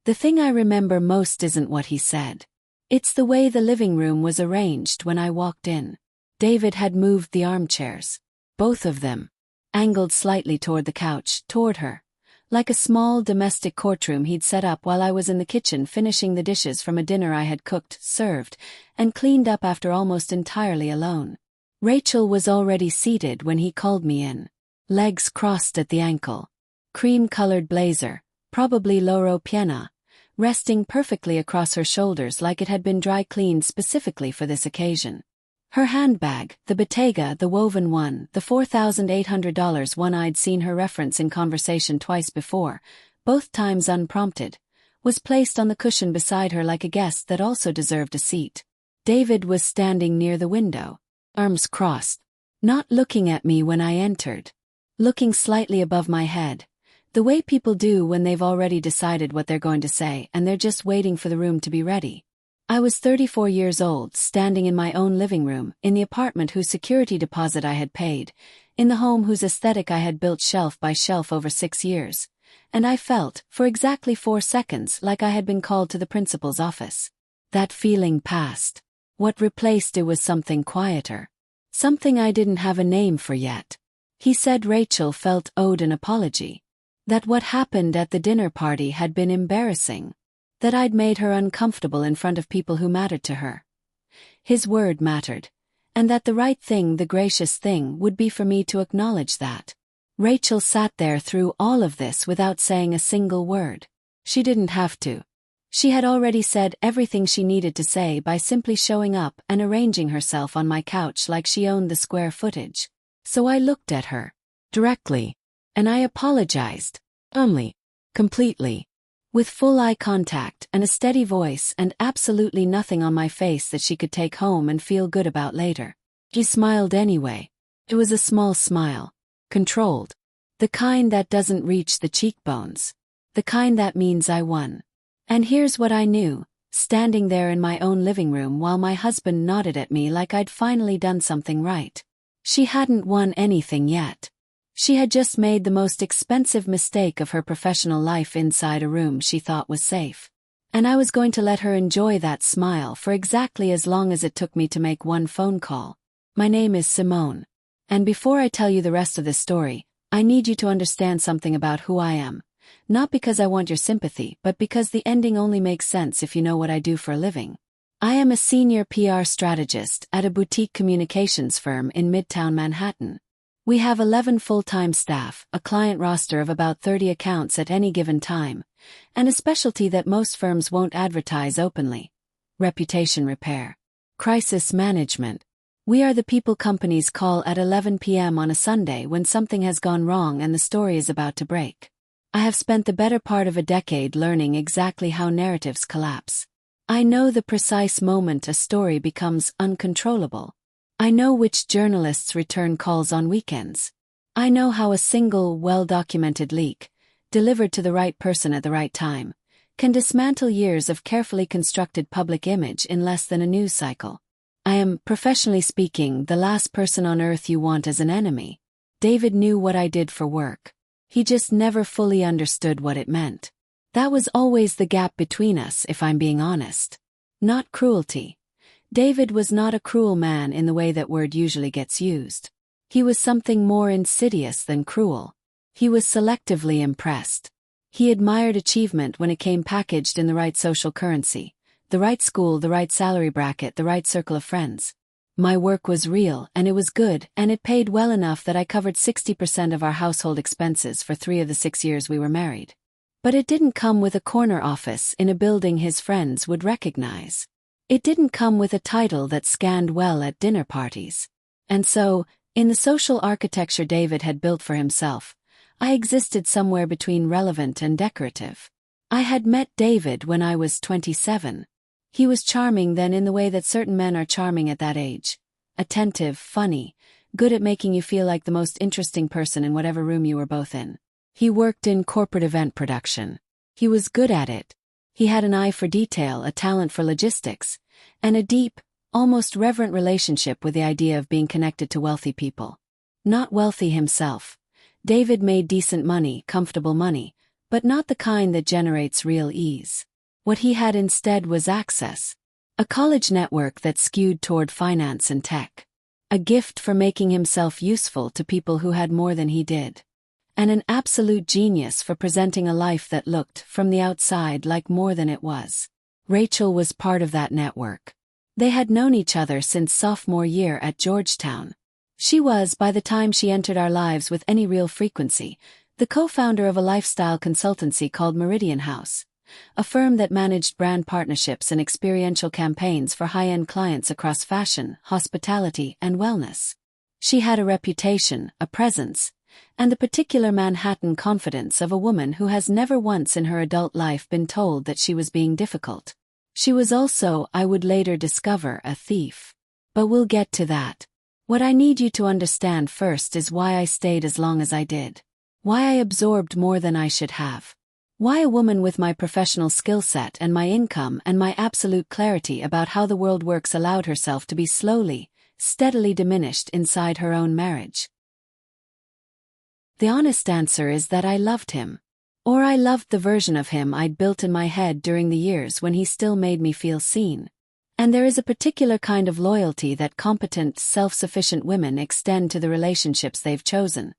The thing I remember most isn't what he said. It's the way the living room was arranged when I walked in. David had moved the armchairs. Both of them. Angled slightly toward the couch, toward her. Like a small domestic courtroom he'd set up while I was in the kitchen finishing the dishes from a dinner I had cooked, served, and cleaned up after almost entirely alone. Rachel was already seated when he called me in. Legs crossed at the ankle. Cream-colored blazer, probably Loro Piena, resting perfectly across her shoulders like it had been dry-cleaned specifically for this occasion. Her handbag, the Bottega, the woven one, the $4,800 one I'd seen her reference in conversation twice before, both times unprompted, was placed on the cushion beside her like a guest that also deserved a seat. David was standing near the window, arms crossed, not looking at me when I entered, looking slightly above my head, the way people do when they've already decided what they're going to say and they're just waiting for the room to be ready. I was 34 years old, standing in my own living room, in the apartment whose security deposit I had paid, in the home whose aesthetic I had built shelf by shelf over 6 years, and I felt, for exactly 4 seconds, like I had been called to the principal's office. That feeling passed. What replaced it was something quieter. Something I didn't have a name for yet. He said Rachel felt owed an apology. That what happened at the dinner party had been embarrassing. That I'd made her uncomfortable in front of people who mattered to her. His word mattered, and that the right thing, the gracious thing, would be for me to acknowledge that. Rachel sat there through all of this without saying a single word. She didn't have to. She had already said everything she needed to say by simply showing up and arranging herself on my couch like she owned the square footage. So I looked at her. Directly. And I apologized. Only. Completely. With full eye contact and a steady voice and absolutely nothing on my face that she could take home and feel good about later. She smiled anyway. It was a small smile. Controlled. The kind that doesn't reach the cheekbones. The kind that means I won. And here's what I knew, standing there in my own living room while my husband nodded at me like I'd finally done something right. She hadn't won anything yet. She had just made the most expensive mistake of her professional life inside a room she thought was safe. And I was going to let her enjoy that smile for exactly as long as it took me to make one phone call. My name is Simone. And before I tell you the rest of this story, I need you to understand something about who I am. Not because I want your sympathy, but because the ending only makes sense if you know what I do for a living. I am a senior PR strategist at a boutique communications firm in Midtown Manhattan. We have 11 full-time staff, a client roster of about 30 accounts at any given time, and a specialty that most firms won't advertise openly. Reputation repair. Crisis management. We are the people companies call at 11 p.m. on a Sunday when something has gone wrong and the story is about to break. I have spent the better part of a decade learning exactly how narratives collapse. I know the precise moment a story becomes uncontrollable. I know which journalists return calls on weekends. I know how a single, well-documented leak, delivered to the right person at the right time, can dismantle years of carefully constructed public image in less than a news cycle. I am, professionally speaking, the last person on earth you want as an enemy. David knew what I did for work. He just never fully understood what it meant. That was always the gap between us, if I'm being honest. Not cruelty. David was not a cruel man in the way that word usually gets used. He was something more insidious than cruel. He was selectively impressed. He admired achievement when it came packaged in the right social currency, the right school, the right salary bracket, the right circle of friends. My work was real, and it was good, and it paid well enough that I covered 60% of our household expenses for 3 of the 6 years we were married. But it didn't come with a corner office in a building his friends would recognize. It didn't come with a title that scanned well at dinner parties. And so, in the social architecture David had built for himself, I existed somewhere between relevant and decorative. I had met David when I was 27. He was charming then in the way that certain men are charming at that age. Attentive, funny, good at making you feel like the most interesting person in whatever room you were both in. He worked in corporate event production. He was good at it. He had an eye for detail, a talent for logistics, and a deep, almost reverent relationship with the idea of being connected to wealthy people. Not wealthy himself. David made decent money, comfortable money, but not the kind that generates real ease. What he had instead was access. A college network that skewed toward finance and tech. A gift for making himself useful to people who had more than he did. And an absolute genius for presenting a life that looked, from the outside, like more than it was. Rachel was part of that network. They had known each other since sophomore year at Georgetown. She was, by the time she entered our lives with any real frequency, the co-founder of a lifestyle consultancy called Meridian House, a firm that managed brand partnerships and experiential campaigns for high-end clients across fashion, hospitality, and wellness. She had a reputation, a presence, and the particular Manhattan confidence of a woman who has never once in her adult life been told that she was being difficult. She was also, I would later discover, a thief. But we'll get to that. What I need you to understand first is why I stayed as long as I did. Why I absorbed more than I should have. Why a woman with my professional skill set and my income and my absolute clarity about how the world works allowed herself to be slowly, steadily diminished inside her own marriage. The honest answer is that I loved him. Or I loved the version of him I'd built in my head during the years when he still made me feel seen. And there is a particular kind of loyalty that competent, self-sufficient women extend to the relationships they've chosen.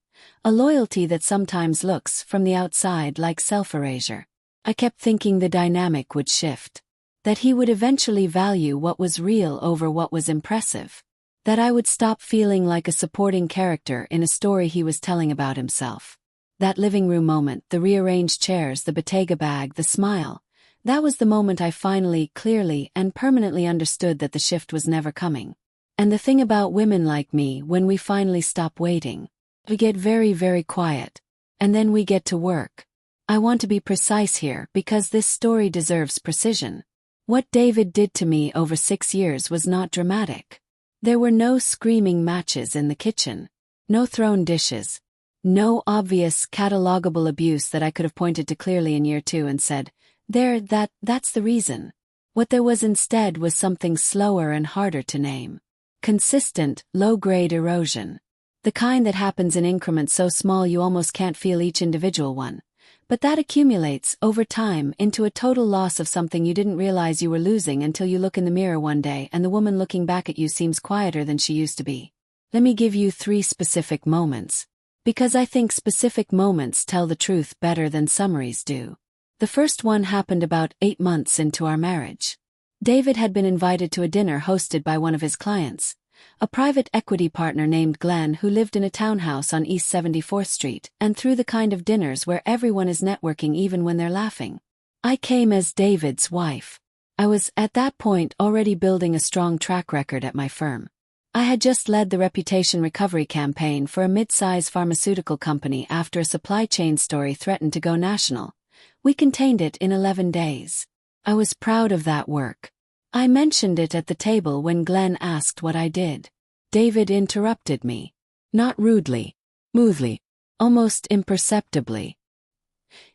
A loyalty that sometimes looks, from the outside, like self-erasure. I kept thinking the dynamic would shift. That he would eventually value what was real over what was impressive. That I would stop feeling like a supporting character in a story he was telling about himself. That living room moment, the rearranged chairs, the Bottega bag, the smile. That was the moment I finally, clearly, and permanently understood that the shift was never coming. And the thing about women like me, when we finally stop waiting, we get very, very quiet. And then we get to work. I want to be precise here because this story deserves precision. What David did to me over 6 years was not dramatic. There were no screaming matches in the kitchen. No thrown dishes. No obvious, catalogable abuse that I could have pointed to clearly in year 2 and said, that's the reason. What there was instead was something slower and harder to name. Consistent, low-grade erosion. The kind that happens in increments so small you almost can't feel each individual one. But that accumulates, over time, into a total loss of something you didn't realize you were losing until you look in the mirror one day and the woman looking back at you seems quieter than she used to be. Let me give you 3 specific moments. Because I think specific moments tell the truth better than summaries do. The first one happened about 8 months into our marriage. David had been invited to a dinner hosted by one of his clients, a private equity partner named Glenn who lived in a townhouse on East 74th Street and threw the kind of dinners where everyone is networking even when they're laughing. I came as David's wife. I was, at that point, already building a strong track record at my firm. I had just led the reputation recovery campaign for a mid-size pharmaceutical company after a supply chain story threatened to go national. We contained it in 11 days. I was proud of that work. I mentioned it at the table when Glenn asked what I did. David interrupted me. Not rudely, smoothly, almost imperceptibly.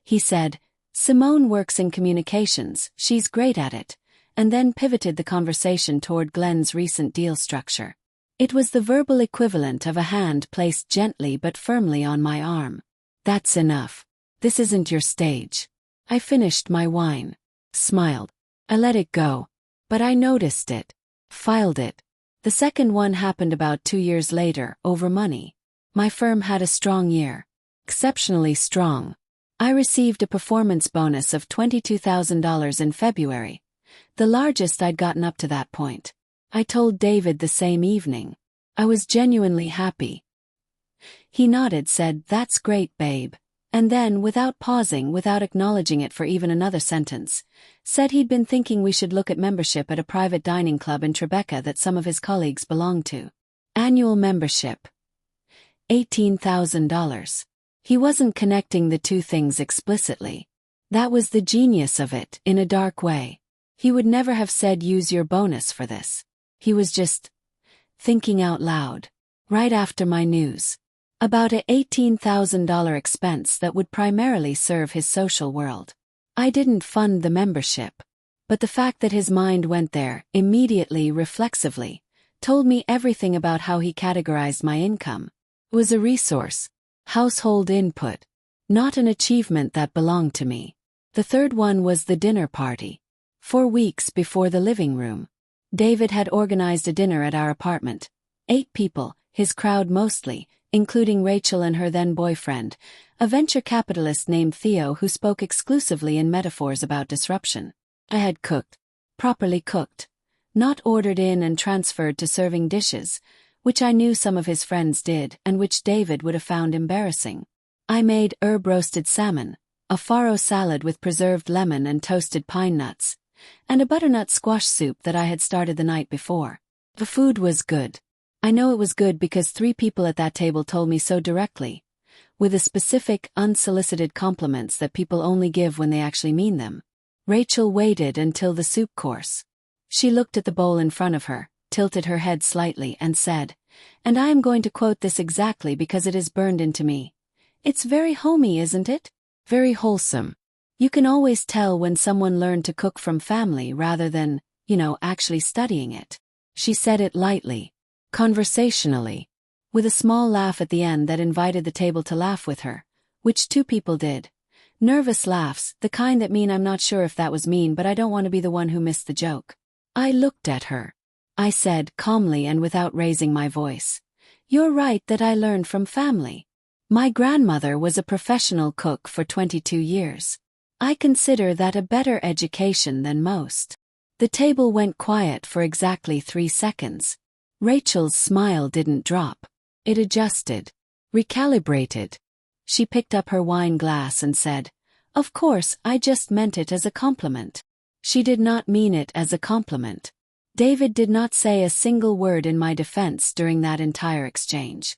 He said, "Simone works in communications, she's great at it," and then pivoted the conversation toward Glenn's recent deal structure. It was the verbal equivalent of a hand placed gently but firmly on my arm. "That's enough. This isn't your stage." I finished my wine. Smiled. I let it go. But I noticed it. Filed it. The second one happened about 2 years later, over money. My firm had a strong year. Exceptionally strong. I received a performance bonus of $22,000 in February. The largest I'd gotten up to that point. I told David the same evening. I was genuinely happy. He nodded, said, "That's great, babe." And then, without pausing, without acknowledging it for even another sentence, said he'd been thinking we should look at membership at a private dining club in Tribeca that some of his colleagues belonged to. Annual membership. $18,000. He wasn't connecting the two things explicitly. That was the genius of it, in a dark way. He would never have said use your bonus for this. He was just thinking out loud. Right after my news. About a $18,000 expense that would primarily serve his social world. I didn't fund the membership. But the fact that his mind went there, immediately, reflexively, told me everything about how he categorized my income. It was a resource. Household input. Not an achievement that belonged to me. The third one was the dinner party. 4 weeks before the living room, David had organized a dinner at our apartment. 8 people, his crowd mostly, including Rachel and her then-boyfriend, a venture capitalist named Theo who spoke exclusively in metaphors about disruption. I had cooked. Properly cooked. Not ordered in and transferred to serving dishes, which I knew some of his friends did and which David would have found embarrassing. I made herb-roasted salmon, a farro salad with preserved lemon and toasted pine nuts, and a butternut squash soup that I had started the night before. The food was good. I know it was good because 3 people at that table told me so directly, with the specific, unsolicited compliments that people only give when they actually mean them. Rachel waited until the soup course. She looked at the bowl in front of her, tilted her head slightly and said, and I am going to quote this exactly because it is burned into me. "It's very homey, isn't it? Very wholesome. You can always tell when someone learned to cook from family rather than, actually studying it." She said it lightly, conversationally, with a small laugh at the end that invited the table to laugh with her, which 2 people did. Nervous laughs, the kind that mean I'm not sure if that was mean but I don't want to be the one who missed the joke. I looked at her. I said calmly and without raising my voice, "You're right that I learned from family. My grandmother was a professional cook for 22 years. I consider that a better education than most." The table went quiet for exactly 3 seconds. Rachel's smile didn't drop. It adjusted. Recalibrated. She picked up her wine glass and said, "Of course, I just meant it as a compliment." She did not mean it as a compliment. David did not say a single word in my defense during that entire exchange.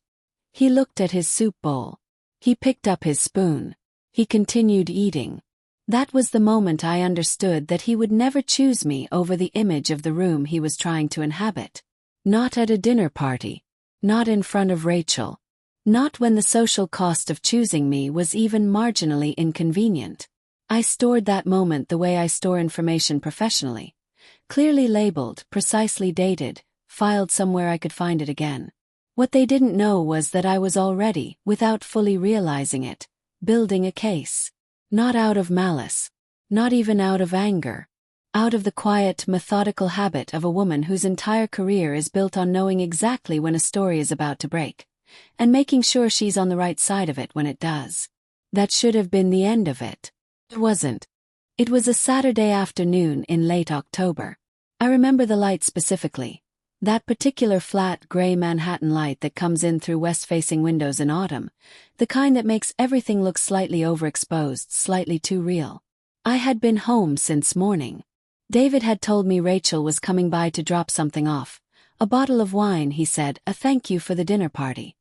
He looked at his soup bowl. He picked up his spoon. He continued eating. That was the moment I understood that he would never choose me over the image of the room he was trying to inhabit. Not at a dinner party. Not in front of Rachel. Not when the social cost of choosing me was even marginally inconvenient. I stored that moment the way I store information professionally. Clearly labeled, precisely dated, filed somewhere I could find it again. What they didn't know was that I was already, without fully realizing it, building a case. Not out of malice. Not even out of anger. Out of the quiet, methodical habit of a woman whose entire career is built on knowing exactly when a story is about to break, and making sure she's on the right side of it when it does. That should have been the end of it. It wasn't. It was a Saturday afternoon in late October. I remember the light specifically. That particular flat, gray Manhattan light that comes in through west-facing windows in autumn, the kind that makes everything look slightly overexposed, slightly too real. I had been home since morning. David had told me Rachel was coming by to drop something off. A bottle of wine, he said, a thank you for the dinner party.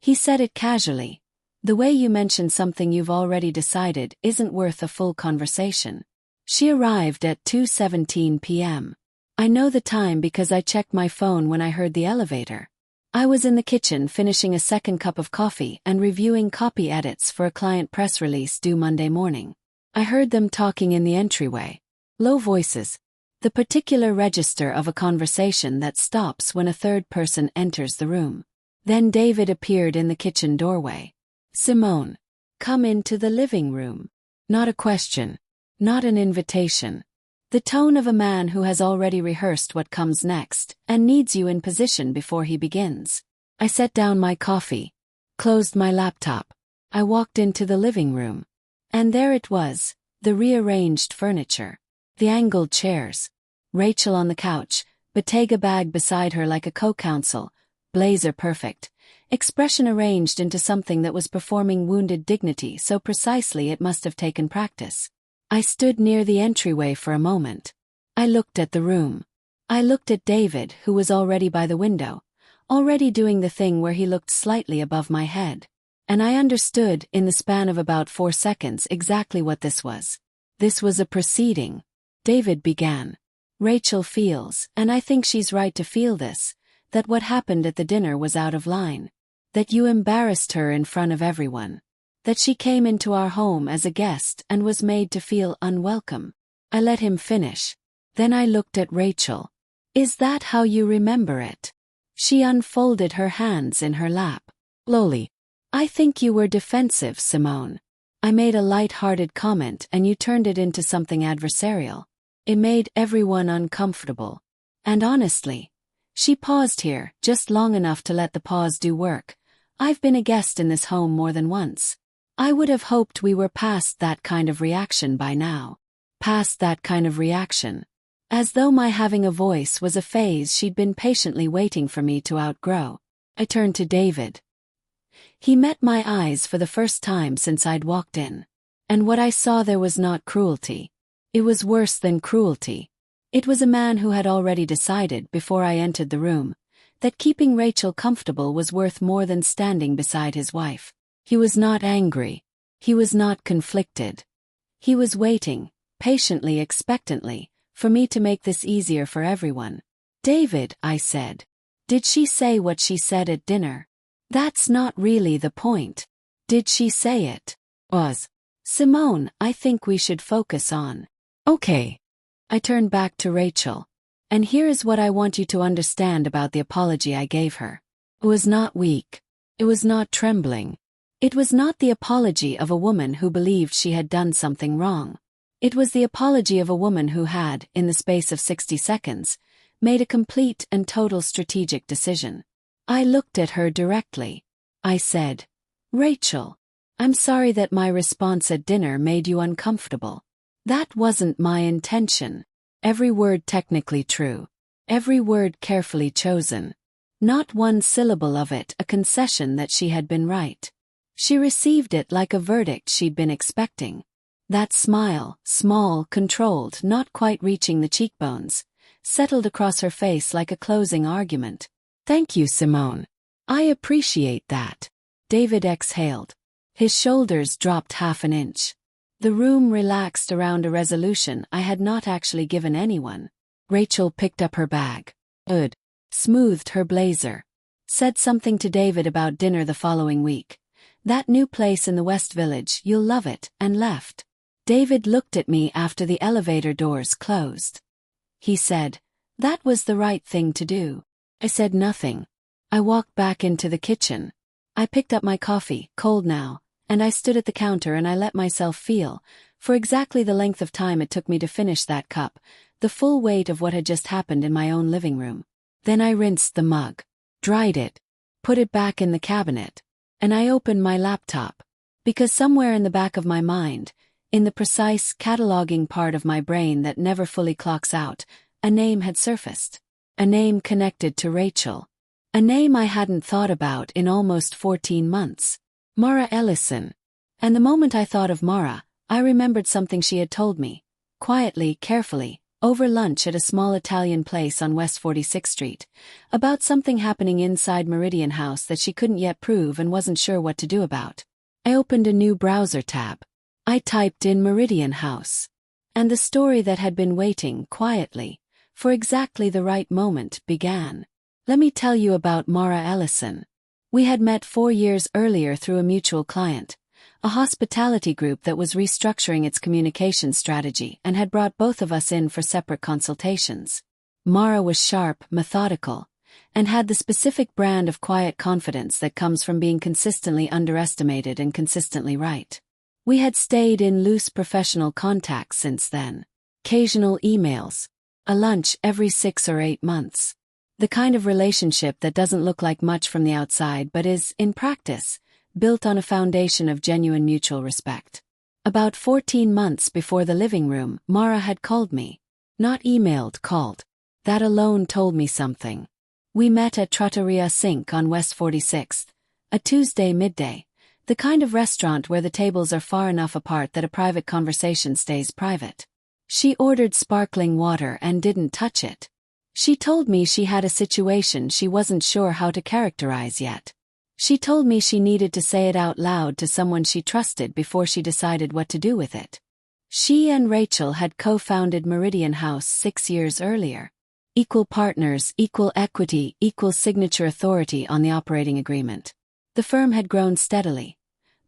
He said it casually. The way you mention something you've already decided isn't worth a full conversation. She arrived at 2:17 p.m. I know the time because I checked my phone when I heard the elevator. I was in the kitchen finishing a second cup of coffee and reviewing copy edits for a client press release due Monday morning. I heard them talking in the entryway. Low voices. The particular register of a conversation that stops when a third person enters the room. Then David appeared in the kitchen doorway. "Simone, come into the living room." Not a question. Not an invitation. The tone of a man who has already rehearsed what comes next and needs you in position before he begins. I set down my coffee, closed my laptop. I walked into the living room. And there it was, the rearranged furniture, the angled chairs, Rachel on the couch, Bottega bag beside her like a co-counsel, blazer perfect, expression arranged into something that was performing wounded dignity so precisely it must have taken practice. I stood near the entryway for a moment. I looked at the room. I looked at David, who was already by the window, already doing the thing where he looked slightly above my head. And I understood, in the span of about 4 seconds, exactly what this was. This was a proceeding. David began. "Rachel feels, and I think she's right to feel this, that what happened at the dinner was out of line. That you embarrassed her in front of everyone. That she came into our home as a guest and was made to feel unwelcome." I let him finish. Then I looked at Rachel. "Is that how you remember it?" She unfolded her hands in her lap. Slowly. I think you were defensive, Simone. I made a light-hearted comment and you turned it into something adversarial. It made everyone uncomfortable. And honestly, she paused here, just long enough to let the pause do work. I've been a guest in this home more than once. I would have hoped we were past that kind of reaction by now. Past that kind of reaction. As though my having a voice was a phase she'd been patiently waiting for me to outgrow. I turned to David. He met my eyes for the first time since I'd walked in. And what I saw there was not cruelty. It was worse than cruelty. It was a man who had already decided before I entered the room that keeping Rachel comfortable was worth more than standing beside his wife. He was not angry. He was not conflicted. He was waiting, patiently, expectantly, for me to make this easier for everyone. David, I said. Did she say what she said at dinner? That's not really the point. Did she say it? Simone, I think we should focus on. Okay. I turned back to Rachel. And here is what I want you to understand about the apology I gave her. It was not weak. It was not trembling. It was not the apology of a woman who believed she had done something wrong. It was the apology of a woman who had, in the space of 60 seconds, made a complete and total strategic decision. I looked at her directly. I said, Rachel, I'm sorry that my response at dinner made you uncomfortable. That wasn't my intention. Every word technically true. Every word carefully chosen. Not one syllable of it a concession that she had been right. She received it like a verdict she'd been expecting. That smile, small, controlled, not quite reaching the cheekbones, settled across her face like a closing argument. Thank you, Simone. I appreciate that. David exhaled. His shoulders dropped half an inch. The room relaxed around a resolution I had not actually given anyone. Rachel picked up her bag. Smoothed her blazer. Said something to David about dinner the following week. That new place in the West Village, you'll love it, and left. David looked at me after the elevator doors closed. He said, that was the right thing to do. I said nothing. I walked back into the kitchen. I picked up my coffee, cold now, and I stood at the counter and I let myself feel, for exactly the length of time it took me to finish that cup, the full weight of what had just happened in my own living room. Then I rinsed the mug, dried it, put it back in the cabinet, and I opened my laptop. Because somewhere in the back of my mind, in the precise cataloging part of my brain that never fully clocks out, a name had surfaced. A name connected to Rachel. A name I hadn't thought about in almost 14 months. Mara Ellison. And the moment I thought of Mara, I remembered something she had told me, quietly, carefully, over lunch at a small Italian place on West 46th Street, about something happening inside Meridian House that she couldn't yet prove and wasn't sure what to do about. I opened a new browser tab. I typed in Meridian House. And the story that had been waiting quietly, for exactly the right moment, began. Let me tell you about Mara Ellison. We had met 4 years earlier through a mutual client, a hospitality group that was restructuring its communication strategy and had brought both of us in for separate consultations. Mara was sharp, methodical, and had the specific brand of quiet confidence that comes from being consistently underestimated and consistently right. We had stayed in loose professional contact since then. Occasional emails. A lunch every 6 or 8 months. The kind of relationship that doesn't look like much from the outside but is, in practice, built on a foundation of genuine mutual respect. About 14 months before the living room, Mara had called me. Not emailed, called. That alone told me something. We met at Trattoria Sink on West 46th, a Tuesday midday, the kind of restaurant where the tables are far enough apart that a private conversation stays private. She ordered sparkling water and didn't touch it. She told me she had a situation she wasn't sure how to characterize yet. She told me she needed to say it out loud to someone she trusted before she decided what to do with it. She and Rachel had co-founded Meridian House 6 years earlier. Equal partners, equal equity, equal signature authority on the operating agreement. The firm had grown steadily.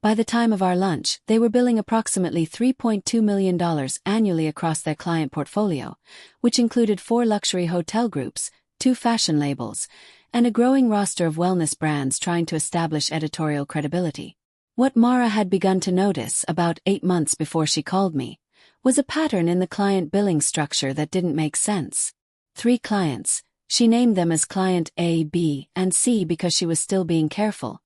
By the time of our lunch, they were billing approximately $3.2 million annually across their client portfolio, which included 4 luxury hotel groups, 2 fashion labels, and a growing roster of wellness brands trying to establish editorial credibility. What Mara had begun to notice about 8 months before she called me was a pattern in the client billing structure that didn't make sense. 3 clients, she named them as Client A, B, and C because she was still being careful,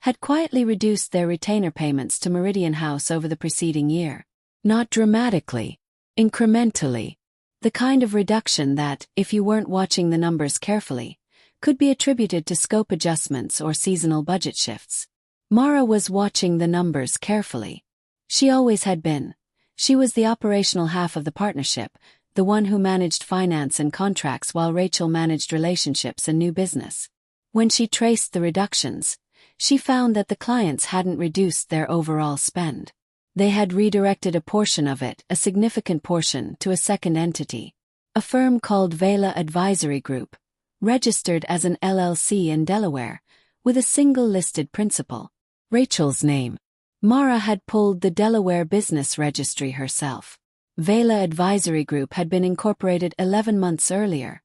had quietly reduced their retainer payments to Meridian House over the preceding year. Not dramatically, incrementally. The kind of reduction that, if you weren't watching the numbers carefully, could be attributed to scope adjustments or seasonal budget shifts. Mara was watching the numbers carefully. She always had been. She was the operational half of the partnership, the one who managed finance and contracts while Rachel managed relationships and new business. When she traced the reductions, she found that the clients hadn't reduced their overall spend. They had redirected a portion of it, a significant portion, to a second entity, a firm called Vela Advisory Group, registered as an LLC in Delaware, with a single listed principal. Rachel's name. Mara had pulled the Delaware Business Registry herself. Vela Advisory Group had been incorporated 11 months earlier,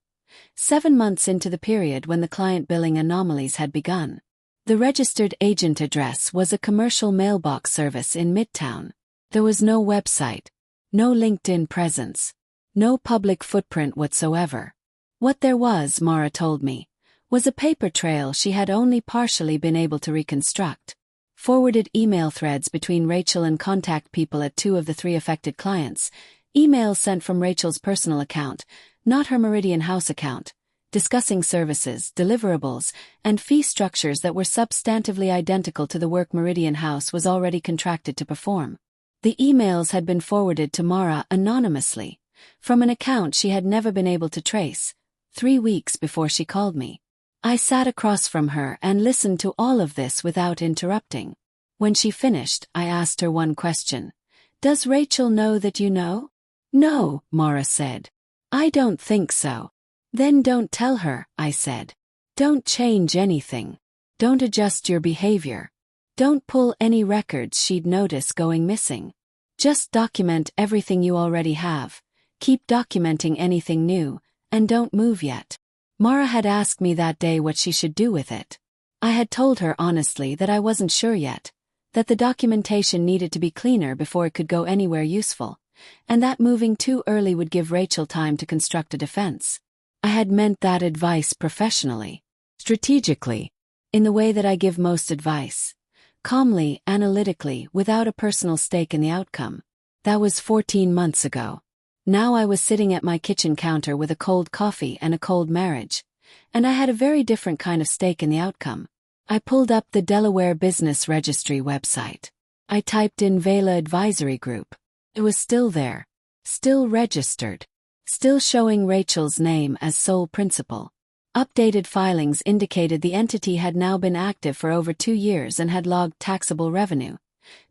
7 months into the period when the client billing anomalies had begun. The registered agent address was a commercial mailbox service in Midtown. There was no website, no LinkedIn presence, no public footprint whatsoever. What there was, Mara told me, was a paper trail she had only partially been able to reconstruct. Forwarded email threads between Rachel and contact people at 2 of the 3 affected clients, emails sent from Rachel's personal account, not her Meridian House account, discussing services, deliverables, and fee structures that were substantively identical to the work Meridian House was already contracted to perform. The emails had been forwarded to Mara anonymously, from an account she had never been able to trace, 3 weeks before she called me. I sat across from her and listened to all of this without interrupting. When she finished, I asked her one question. "Does Rachel know that you know?" "No," Mara said. "I don't think so." "Then don't tell her," I said. "Don't change anything. Don't adjust your behavior. Don't pull any records she'd notice going missing. Just document everything you already have. Keep documenting anything new, and don't move yet." Mara had asked me that day what she should do with it. I had told her honestly that I wasn't sure yet, that the documentation needed to be cleaner before it could go anywhere useful, and that moving too early would give Rachel time to construct a defense. I had meant that advice professionally, strategically, in the way that I give most advice, calmly, analytically, without a personal stake in the outcome. That was 14 months ago. Now I was sitting at my kitchen counter with a cold coffee and a cold marriage, and I had a very different kind of stake in the outcome. I pulled up the Delaware Business Registry website. I typed in Vela Advisory Group. It was still there, still registered, still showing Rachel's name as sole principal. Updated filings indicated the entity had now been active for over 2 years and had logged taxable revenue.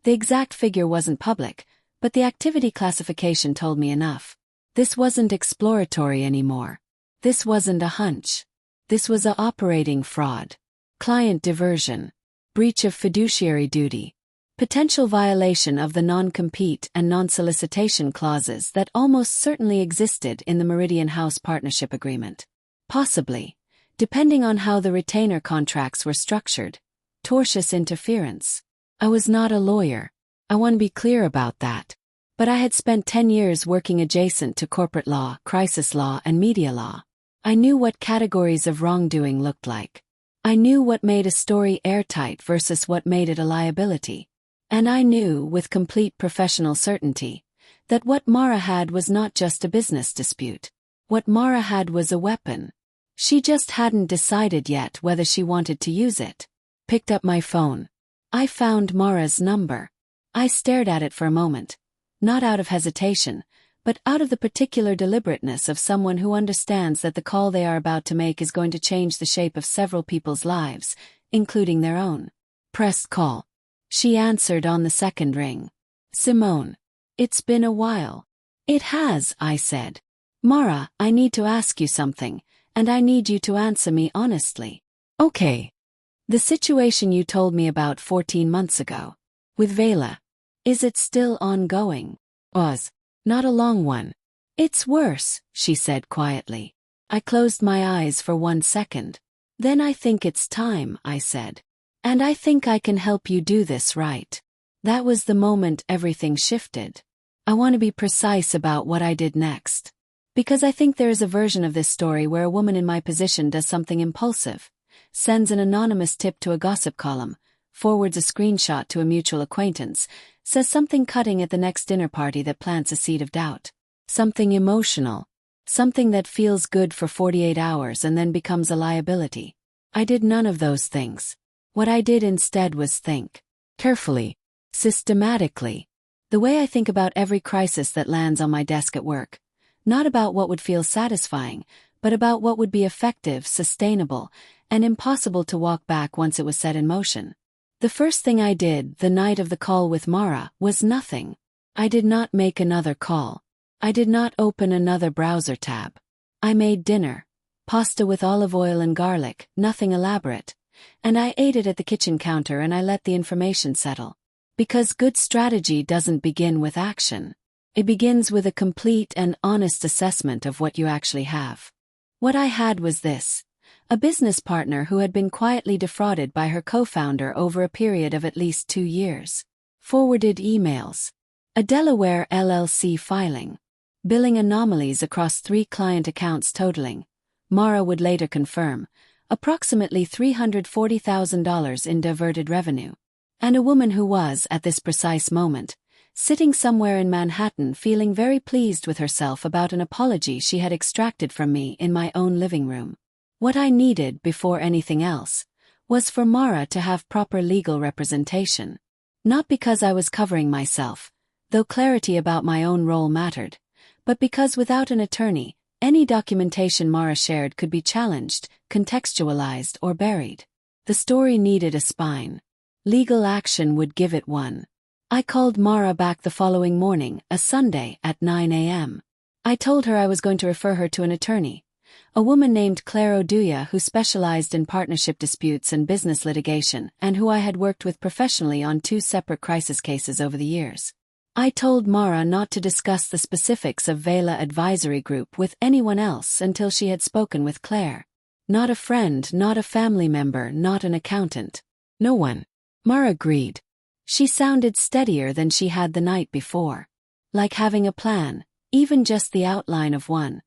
The exact figure wasn't public, but the activity classification told me enough. This wasn't exploratory anymore. This wasn't a hunch. This was a operating fraud. Client diversion. Breach of fiduciary duty. Potential violation of the non-compete and non-solicitation clauses that almost certainly existed in the Meridian House Partnership Agreement. Possibly, depending on how the retainer contracts were structured, tortious interference. I was not a lawyer. I want to be clear about that. But I had spent 10 years working adjacent to corporate law, crisis law, and media law. I knew what categories of wrongdoing looked like. I knew what made a story airtight versus what made it a liability. And I knew, with complete professional certainty, that what Mara had was not just a business dispute. What Mara had was a weapon. She just hadn't decided yet whether she wanted to use it. Picked up my phone. I found Mara's number. I stared at it for a moment, not out of hesitation, but out of the particular deliberateness of someone who understands that the call they are about to make is going to change the shape of several people's lives, including their own. Pressed call. She answered on the second ring. "Simone. It's been a while." "It has," I said. "Mara, I need to ask you something, and I need you to answer me honestly." "Okay. The situation you told me about 14 months ago. With Vela. Is it still ongoing?" "Was. Not a long one." "It's worse," she said quietly. I closed my eyes for 1 second. "Then I think it's time," I said. "And I think I can help you do this right." That was the moment everything shifted. I want to be precise about what I did next. Because I think there is a version of this story where a woman in my position does something impulsive, sends an anonymous tip to a gossip column, forwards a screenshot to a mutual acquaintance, says something cutting at the next dinner party that plants a seed of doubt. Something emotional. Something that feels good for 48 hours and then becomes a liability. I did none of those things. What I did instead was think. Carefully. Systematically. The way I think about every crisis that lands on my desk at work. Not about what would feel satisfying, but about what would be effective, sustainable, and impossible to walk back once it was set in motion. The first thing I did the night of the call with Mara was nothing. I did not make another call. I did not open another browser tab. I made dinner. Pasta with olive oil and garlic, nothing elaborate. And I ate it at the kitchen counter and I let the information settle. Because good strategy doesn't begin with action. It begins with a complete and honest assessment of what you actually have. What I had was this. A business partner who had been quietly defrauded by her co-founder over a period of at least 2 years. Forwarded emails. A Delaware LLC filing. Billing anomalies across 3 client accounts totaling, Mara would later confirm, approximately $340,000 in diverted revenue. And a woman who was, at this precise moment, sitting somewhere in Manhattan feeling very pleased with herself about an apology she had extracted from me in my own living room. What I needed, before anything else, was for Mara to have proper legal representation. Not because I was covering myself, though clarity about my own role mattered, but because without an attorney, any documentation Mara shared could be challenged, contextualized, or buried. The story needed a spine. Legal action would give it one. I called Mara back the following morning, a Sunday, at 9 a.m. I told her I was going to refer her to an attorney, a woman named Claire Oduya who specialized in partnership disputes and business litigation and who I had worked with professionally on 2 separate crisis cases over the years. I told Mara not to discuss the specifics of Vela Advisory Group with anyone else until she had spoken with Claire. Not a friend, not a family member, not an accountant. No one. Mara agreed. She sounded steadier than she had the night before. Like having a plan, even just the outline of one,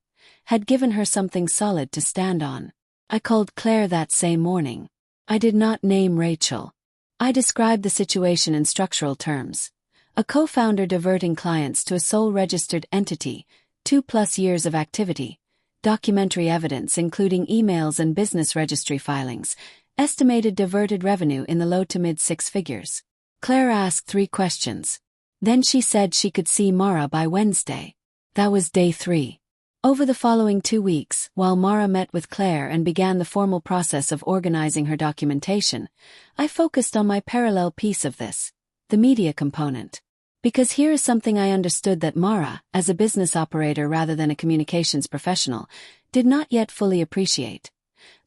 had given her something solid to stand on. I called Claire that same morning. I did not name Rachel. I described the situation in structural terms. A co-founder diverting clients to a sole registered entity, 2+ years of activity, documentary evidence including emails and business registry filings, estimated diverted revenue in the low to mid 6 figures. Claire asked 3 questions. Then she said she could see Mara by Wednesday. That was day 3. Over the following 2 weeks, while Mara met with Claire and began the formal process of organizing her documentation, I focused on my parallel piece of this. The media component. Because here is something I understood that Mara, as a business operator rather than a communications professional, did not yet fully appreciate.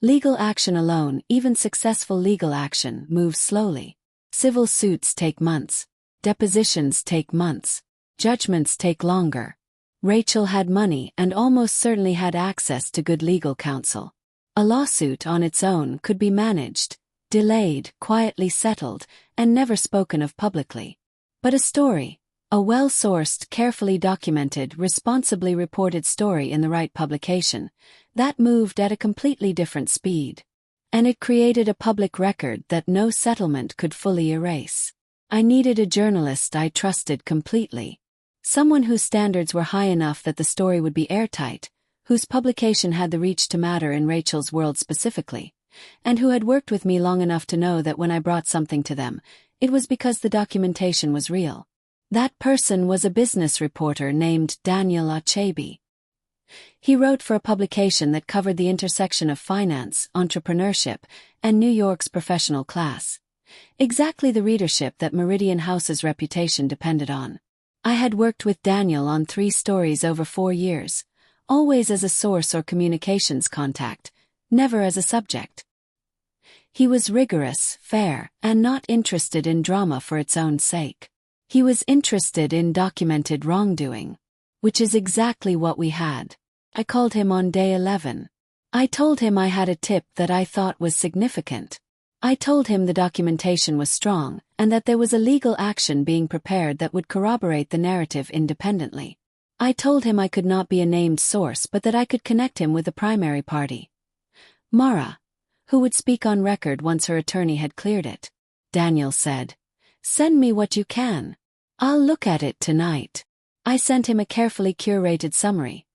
Legal action alone, even successful legal action, moves slowly. Civil suits take months. Depositions take months. Judgments take longer. Rachel had money and almost certainly had access to good legal counsel. A lawsuit on its own could be managed, delayed, quietly settled, and never spoken of publicly. But a story, a well-sourced, carefully documented, responsibly reported story in the right publication, that moved at a completely different speed. And it created a public record that no settlement could fully erase. I needed a journalist I trusted completely. Someone whose standards were high enough that the story would be airtight, whose publication had the reach to matter in Rachel's world specifically, and who had worked with me long enough to know that when I brought something to them, it was because the documentation was real. That person was a business reporter named Daniel Achebe. He wrote for a publication that covered the intersection of finance, entrepreneurship, and New York's professional class. Exactly the readership that Meridian House's reputation depended on. I had worked with Daniel on 3 stories over 4 years, always as a source or communications contact, never as a subject. He was rigorous, fair, and not interested in drama for its own sake. He was interested in documented wrongdoing. Which is exactly what we had. I called him on day 11. I told him I had a tip that I thought was significant. I told him the documentation was strong, and that there was a legal action being prepared that would corroborate the narrative independently. I told him I could not be a named source but that I could connect him with the primary party, Mara, who would speak on record once her attorney had cleared it. Daniel said, "Send me what you can. I'll look at it tonight." I sent him a carefully curated summary.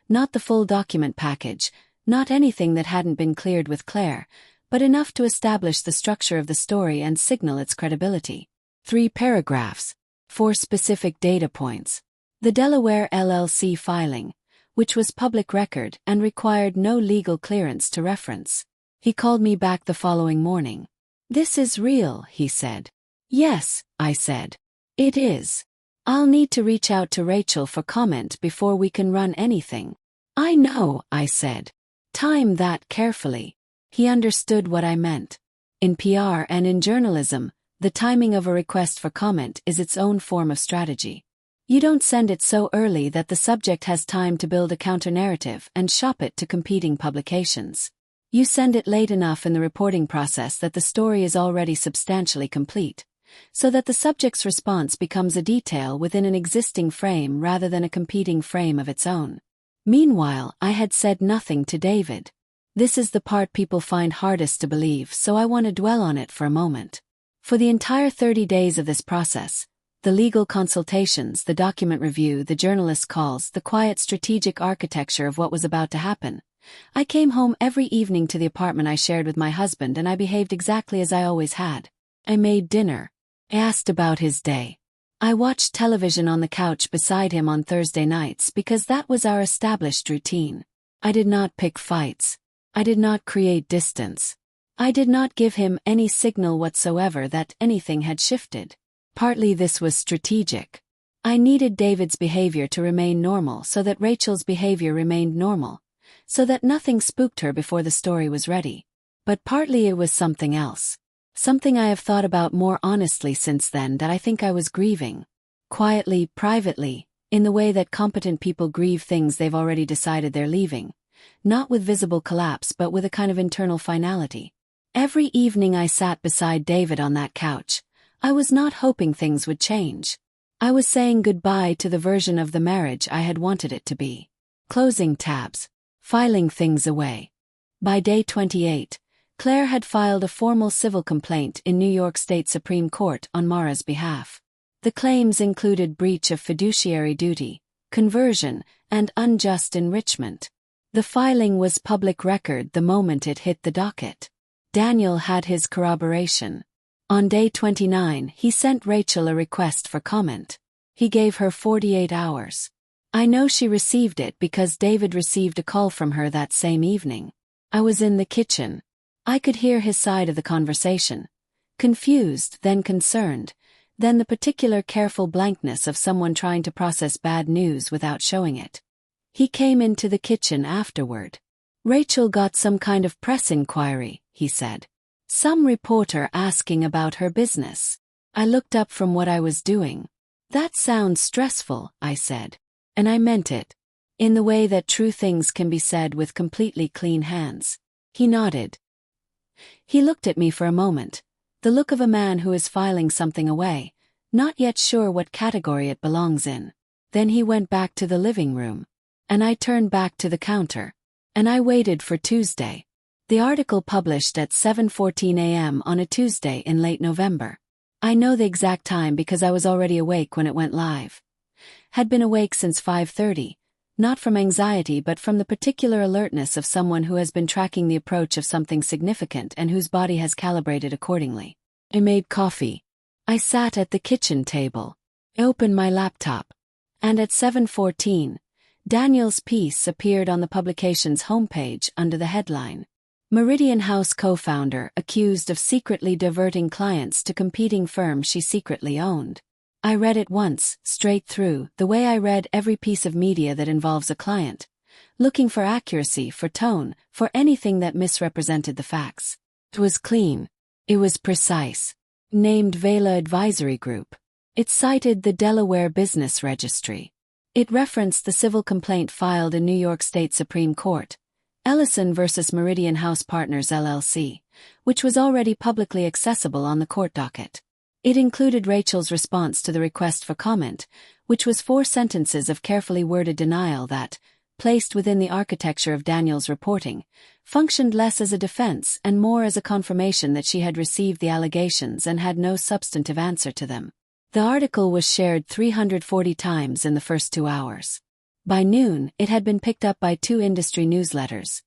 Not the full document package, not anything that hadn't been cleared with Claire, but enough to establish the structure of the story and signal its credibility. 3 paragraphs, 4 specific data points. The Delaware LLC filing, which was public record and required no legal clearance to reference. He called me back the following morning. "This is real," he said. "Yes," I said. "It is. I'll need to reach out to Rachel for comment before we can run anything." "I know," I said. "Time that carefully." He understood what I meant. In PR and in journalism, the timing of a request for comment is its own form of strategy. You don't send it so early that the subject has time to build a counter-narrative and shop it to competing publications. You send it late enough in the reporting process that the story is already substantially complete, so that the subject's response becomes a detail within an existing frame rather than a competing frame of its own. Meanwhile, I had said nothing to David. This is the part people find hardest to believe, so I want to dwell on it for a moment. For the entire 30 days of this process, the legal consultations, the document review, the journalist calls, the quiet strategic architecture of what was about to happen, I came home every evening to the apartment I shared with my husband and I behaved exactly as I always had. I made dinner. I asked about his day. I watched television on the couch beside him on Thursday nights because that was our established routine. I did not pick fights. I did not create distance. I did not give him any signal whatsoever that anything had shifted. Partly this was strategic. I needed David's behavior to remain normal so that Rachel's behavior remained normal, so that nothing spooked her before the story was ready. But partly it was something else. Something I have thought about more honestly since then, that I think I was grieving. Quietly, privately, in the way that competent people grieve things they've already decided they're leaving. Not with visible collapse but with a kind of internal finality. Every evening I sat beside David on that couch. I was not hoping things would change. I was saying goodbye to the version of the marriage I had wanted it to be. Closing tabs. Filing things away. By day 28, Claire had filed a formal civil complaint in New York State Supreme Court on Mara's behalf. The claims included breach of fiduciary duty, conversion, and unjust enrichment. The filing was public record the moment it hit the docket. Daniel had his corroboration. On day 29, he sent Rachel a request for comment. He gave her 48 hours. I know she received it because David received a call from her that same evening. I was in the kitchen. I could hear his side of the conversation. Confused, then concerned, then the particular careful blankness of someone trying to process bad news without showing it. He came into the kitchen afterward. "Rachel got some kind of press inquiry," he said. "Some reporter asking about her business." I looked up from what I was doing. "That sounds stressful," I said. And I meant it. In the way that true things can be said with completely clean hands. He nodded. He looked at me for a moment, the look of a man who is filing something away, not yet sure what category it belongs in. Then he went back to the living room. And I turned back to the counter. And I waited for Tuesday. The article published at 7:14 a.m. on a Tuesday in late November. I know the exact time because I was already awake when it went live. Had been awake since 5:30, not from anxiety but from the particular alertness of someone who has been tracking the approach of something significant and whose body has calibrated accordingly. I made coffee. I sat at the kitchen table. I opened my laptop. And at 7:14, Daniel's piece appeared on the publication's homepage under the headline, "Meridian House co-founder accused of secretly diverting clients to competing firm she secretly owned." I read it once, straight through, the way I read every piece of media that involves a client, looking for accuracy, for tone, for anything that misrepresented the facts. It was clean. It was precise. Named Vela Advisory Group. It cited the Delaware Business Registry. It referenced the civil complaint filed in New York State Supreme Court, Ellison versus Meridian House Partners LLC, which was already publicly accessible on the court docket. It included Rachel's response to the request for comment, which was 4 sentences of carefully worded denial that, placed within the architecture of Daniel's reporting, functioned less as a defense and more as a confirmation that she had received the allegations and had no substantive answer to them. The article was shared 340 times in the first 2 hours. By noon, it had been picked up by 2 industry newsletters,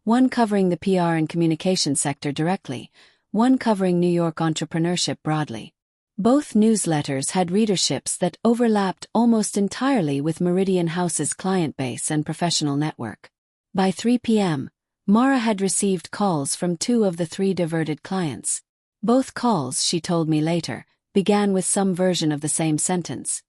one covering the PR and communication sector directly, one covering New York entrepreneurship broadly. Both newsletters had readerships that overlapped almost entirely with Meridian House's client base and professional network. By 3 p.m., Mara had received calls from 2 of the 3 diverted clients. Both calls, she told me later, began with some version of the same sentence.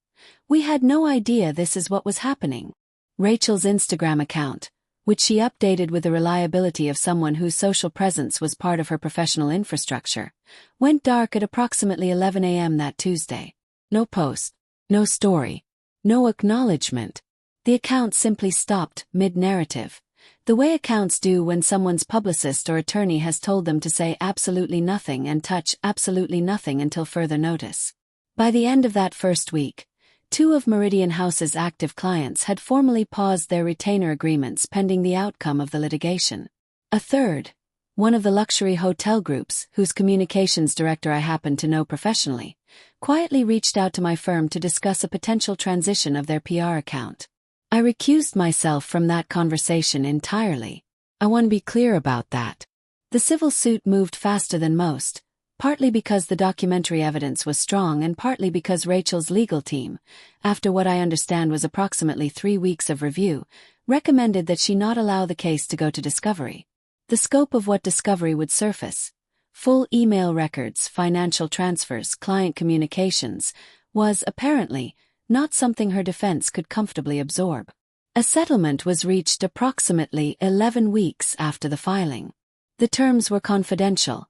"We had no idea this is what was happening." Rachel's Instagram account, which she updated with the reliability of someone whose social presence was part of her professional infrastructure, went dark at approximately 11 a.m. that Tuesday. No post, no story, no acknowledgement. The account simply stopped mid-narrative, the way accounts do when someone's publicist or attorney has told them to say absolutely nothing and touch absolutely nothing until further notice. By the end of that first week, 2 of Meridian House's active clients had formally paused their retainer agreements pending the outcome of the litigation. A third, one of the luxury hotel groups whose communications director I happened to know professionally, quietly reached out to my firm to discuss a potential transition of their PR account. I recused myself from that conversation entirely. I want to be clear about that. The civil suit moved faster than most, partly because the documentary evidence was strong and partly because Rachel's legal team, after what I understand was approximately 3 weeks of review, recommended that she not allow the case to go to discovery. The scope of what discovery would surface, full email records, financial transfers, client communications, was, apparently, not something her defense could comfortably absorb. A settlement was reached approximately 11 weeks after the filing. The terms were confidential.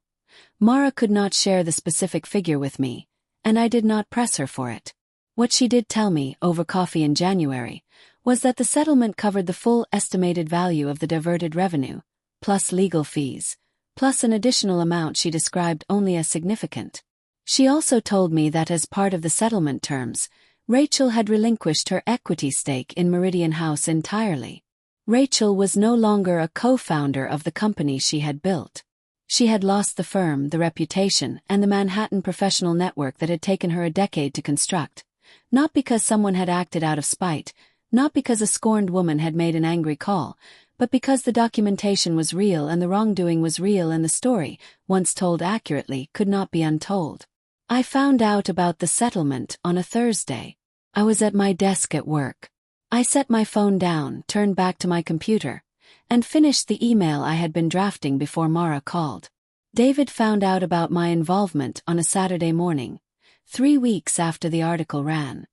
Mara could not share the specific figure with me, and I did not press her for it. What she did tell me, over coffee in January, was that the settlement covered the full estimated value of the diverted revenue, plus legal fees, plus an additional amount she described only as significant. She also told me that as part of the settlement terms, Rachel had relinquished her equity stake in Meridian House entirely. Rachel was no longer a co-founder of the company she had built. She had lost the firm, the reputation, and the Manhattan professional network that had taken her a decade to construct, not because someone had acted out of spite, not because a scorned woman had made an angry call, but because the documentation was real and the wrongdoing was real and the story, once told accurately, could not be untold. I found out about the settlement on a Thursday. I was at my desk at work. I set my phone down, turned back to my computer, and finished the email I had been drafting before Mara called. David found out about my involvement on a Saturday morning, 3 weeks after the article ran.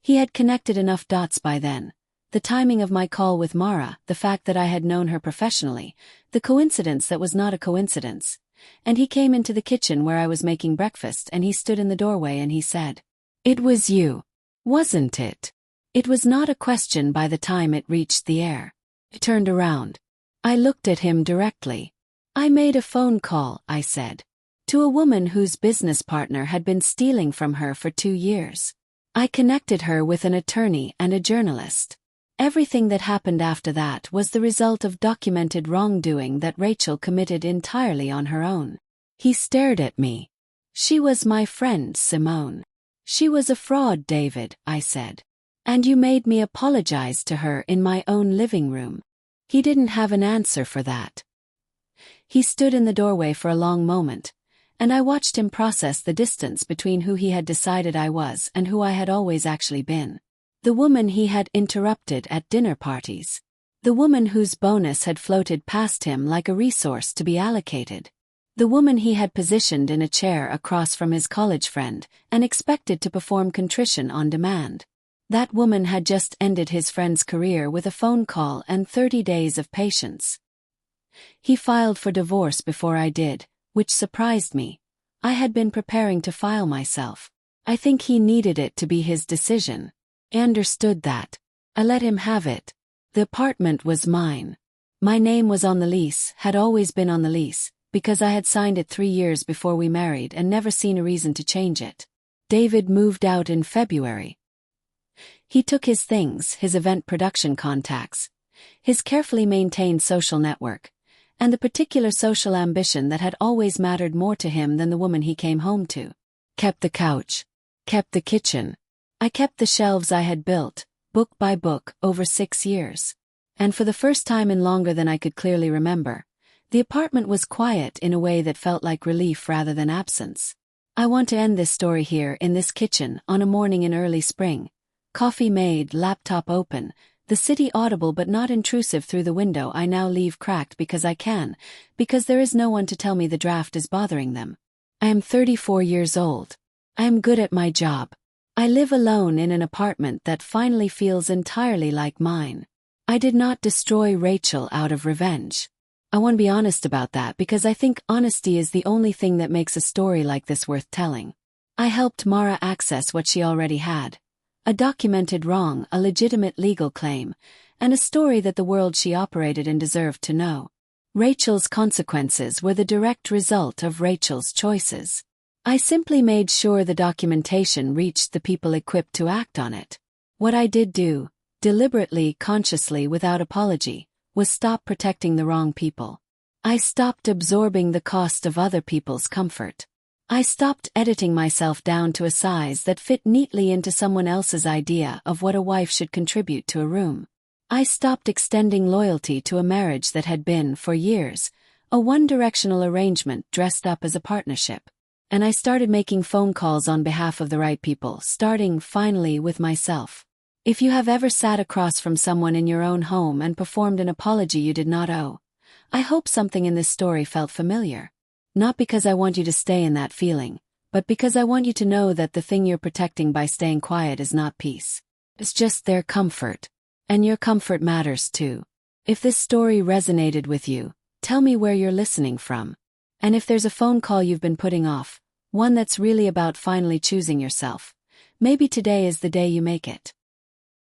He had connected enough dots by then. The timing of my call with Mara, the fact that I had known her professionally, the coincidence that was not a coincidence. And he came into the kitchen where I was making breakfast and he stood in the doorway and he said, "It was you, wasn't it?" It was not a question by the time it reached the air. I turned around. I looked at him directly. "I made a phone call," I said, "to a woman whose business partner had been stealing from her for 2 years. I connected her with an attorney and a journalist. Everything that happened after that was the result of documented wrongdoing that Rachel committed entirely on her own." He stared at me. "She was my friend, Simone. She was a fraud, David," I said. "And you made me apologize to her in my own living room." He didn't have an answer for that. He stood in the doorway for a long moment, and I watched him process the distance between who he had decided I was and who I had always actually been. The woman he had interrupted at dinner parties. The woman whose bonus had floated past him like a resource to be allocated. The woman he had positioned in a chair across from his college friend and expected to perform contrition on demand. That woman had just ended his friend's career with a phone call and 30 days of patience. He filed for divorce before I did, which surprised me. I had been preparing to file myself. I think he needed it to be his decision. I understood that. I let him have it. The apartment was mine. My name was on the lease, had always been on the lease, because I had signed it 3 years before we married and never seen a reason to change it. David moved out in February. He took his things, his event production contacts, his carefully maintained social network, and the particular social ambition that had always mattered more to him than the woman he came home to. Kept the couch. Kept the kitchen. I kept the shelves I had built, book by book, over 6 years. And for the first time in longer than I could clearly remember, the apartment was quiet in a way that felt like relief rather than absence. I want to end this story here in this kitchen on a morning in early spring. Coffee made, laptop open, the city audible but not intrusive through the window I now leave cracked because I can, because there is no one to tell me the draft is bothering them. I am 34 years old. I am good at my job. I live alone in an apartment that finally feels entirely like mine. I did not destroy Rachel out of revenge. I want to be honest about that because I think honesty is the only thing that makes a story like this worth telling. I helped Mara access what she already had. A documented wrong, a legitimate legal claim, and a story that the world she operated in deserved to know. Rachel's consequences were the direct result of Rachel's choices. I simply made sure the documentation reached the people equipped to act on it. What I did do, deliberately, consciously, without apology, was stop protecting the wrong people. I stopped absorbing the cost of other people's comfort. I stopped editing myself down to a size that fit neatly into someone else's idea of what a wife should contribute to a room. I stopped extending loyalty to a marriage that had been, for years, a one-directional arrangement dressed up as a partnership. And I started making phone calls on behalf of the right people, starting, finally, with myself. If you have ever sat across from someone in your own home and performed an apology you did not owe, I hope something in this story felt familiar. Not because I want you to stay in that feeling, but because I want you to know that the thing you're protecting by staying quiet is not peace. It's just their comfort. And your comfort matters too. If this story resonated with you, tell me where you're listening from. And if there's a phone call you've been putting off, one that's really about finally choosing yourself, maybe today is the day you make it.